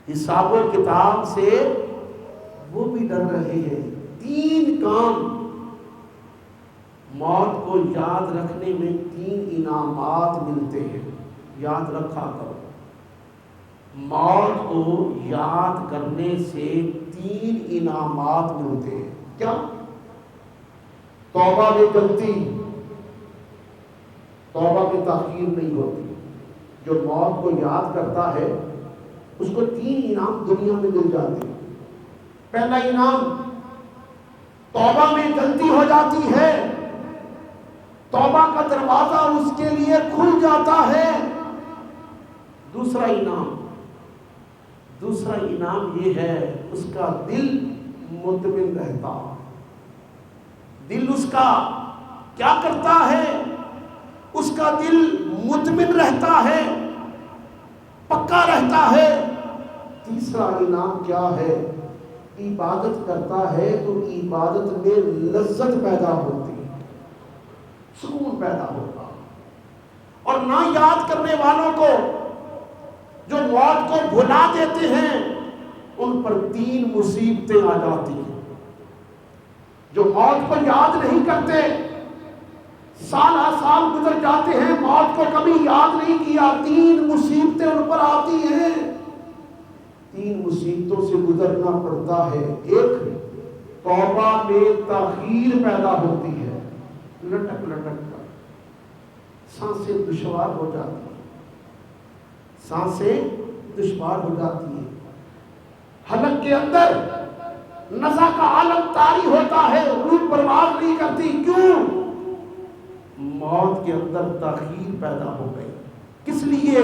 حساب و کتاب سے وہ بھی ڈر رہے ہیں۔ 3 کام موت کو یاد رکھنے میں 3 انعامات ملتے ہیں، یاد رکھا کرو۔ موت کو یاد کرنے سے 3 انعامات ملتے ہیں۔ کیا؟ توبہ میں جلدی، توبہ میں تاخیر نہیں ہوتی۔ جو موت کو یاد کرتا ہے اس کو 3 انعام دنیا میں مل جاتے ہیں۔ پہلا انعام، توبہ میں جلدی ہو جاتی ہے، توبہ کا دروازہ اس کے لیے کھل جاتا ہے۔ دوسرا انعام یہ ہے، اس کا دل مطمئن رہتا۔ دل اس کا کیا کرتا ہے؟ اس کا دل مطمئن رہتا ہے، پکا رہتا ہے۔ تیسرا انعام کیا ہے؟ عبادت کرتا ہے تو عبادت میں لذت پیدا ہوتی، سکون پیدا ہوتا۔ اور نہ یاد کرنے والوں کو، جو موت کو بھلا دیتے ہیں، ان پر 3 مصیبتیں آ جاتی ہیں۔ جو موت کو یاد نہیں کرتے، سال گزر جاتے ہیں، موت کو کبھی یاد نہیں کیا، 3 مصیبتیں ان پر آتی ہیں۔ 3 مصیبتوں سے گزرنا پڑتا ہے۔ ایک، توبہ میں تاخیر پیدا ہوتی ہے، لٹک کر سانسیں دشوار ہو جاتی ہیں، حلق کے اندر نزع کا عالم طاری ہوتا ہے، روح پرواز نہیں کرتی۔ کیوں؟ موت کے اندر تاخیر پیدا ہو گئی۔ کس لیے؟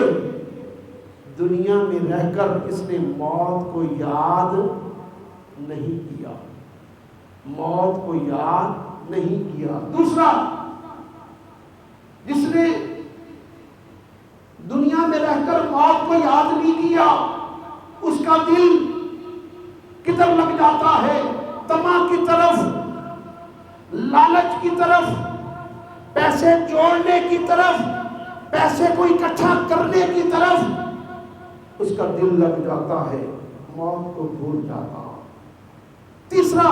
دنیا میں رہ کر اس نے موت کو یاد نہیں کیا، موت کو یاد نہیں کیا۔ دوسرا، جس نے دنیا میں رہ کر موت کو یاد نہیں کیا، اس کا دل کدھر لگ جاتا ہے؟ طمع کی طرف، لالچ کی طرف، پیسے جوڑنے کی طرف، پیسے کو اکٹھا کرنے کی طرف اس کا دل لگ جاتا ہے، موت کو بھول جاتا۔ تیسرا،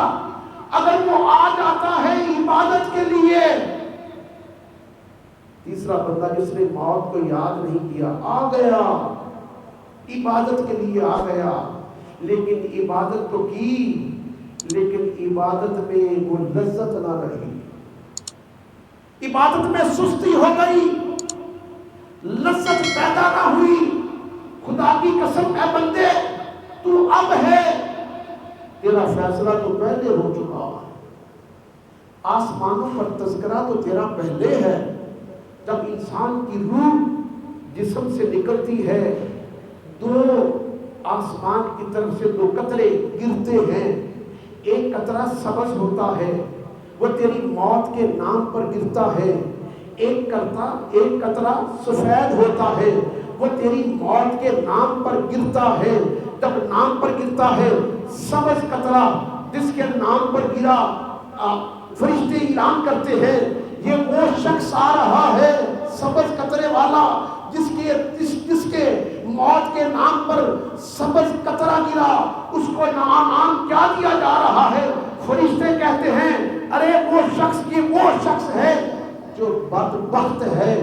اگر وہ آ جاتا ہے عبادت کے لیے، تیسرا بندہ جس نے موت کو یاد نہیں کیا، آ گیا عبادت کے لیے، آ گیا، لیکن عبادت تو کی، لیکن عبادت میں وہ لذت نہ رہی، عبادت میں سستی ہو گئی، لذت پیدا نہ ہوئی۔ خدا کی قسم اے بندے، تو اب ہے، تیرا فیصلہ تو پہلے ہو چکا، آسمانوں پر تذکرہ تو تیرا پہلے ہے۔ جب انسان کی روح جسم سے نکلتی ہے، 2 آسمان کی طرف سے 2 قطرے گرتے ہیں، ایک قطرہ سبز ہوتا ہے، وہ تیری موت کے نام پر گرتا ہے، ایک قطرہ سفید ہوتا ہے، وہ تیری موت کے نام پر گرتا ہے۔ جب نام پر گرتا ہے، سبز قطرہ جس کے نام پر گرا، فرشتے اعلان کرتے ہیں یہ وہ شخص آ رہا ہے، سبز قطرے والا، جس کے موت کے نام پر سبز قطرہ گرا، اس کو نام کیا دیا جا رہا ہے؟ فرشتے کہتے ہیں ارے وہ شخص ہے جو بدبخت ہے،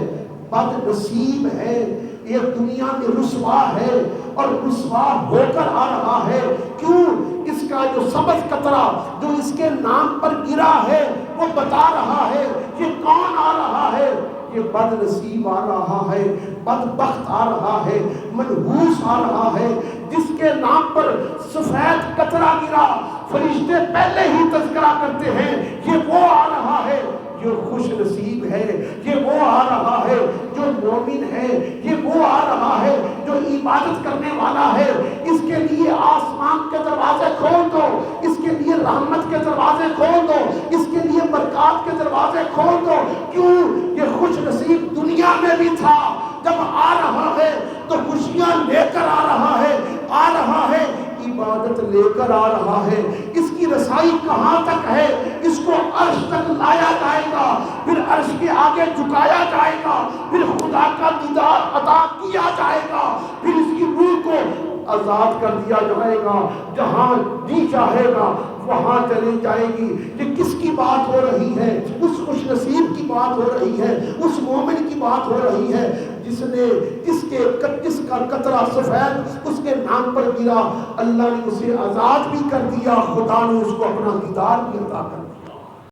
بد نصیب ہے، یہ دنیا میں رسوا ہے اور رسوا ہو کر آ رہا ہے۔ کیوں؟ اس کا جو سبز قطرہ جو اس کے نام پر گرا ہے، وہ بتا رہا ہے یہ کون آ رہا ہے، یہ بد نصیب آ رہا ہے، بدبخت آ رہا ہے، منحوس آ رہا ہے، جس کے نام پر سفید قطرہ گرا۔ فرشتے پہلے ہی تذکرہ کرتے ہیں یہ وہ آ رہا ہے جو خوش نصیب ہے، یہ وہ آ رہا ہے جو مومن ہے، یہ وہ آ رہا ہے جو عبادت کرنے والا ہے۔ اس کے لیے آسمان کے دروازے کھول دو، اس کے لیے رحمت کے دروازے کھول دو، اس کے لیے برکات کے دروازے کھول دو۔ کیوں؟ یہ خوش نصیب دنیا میں بھی تھا، جب آ رہا ہے تو خوشیاں لے کر آ رہا ہے، عبادت لے کر آ رہا ہے۔ اس کی رسائی کہاں تک ہے؟ اس کو عرش تک لایا جائے گا، پھر عرش کے آگے جھکایا جائے گا، پھر خدا کا دیدار عطا کیا جائے گا، پھر اس کی روح کو آزاد کر دیا جائے گا، جہاں جی چاہے گا وہاں چلی جائے گی۔ یہ کس کی بات ہو رہی ہے؟ اس خوش نصیب کی بات ہو رہی ہے، اس مومن کی بات ہو رہی ہے جس کا قطرہ سفید اس کے نام پر گرا، اللہ نے اسے آزاد بھی کر دیا، خدا نے اس کو اپنا دیدار بھی عطا کر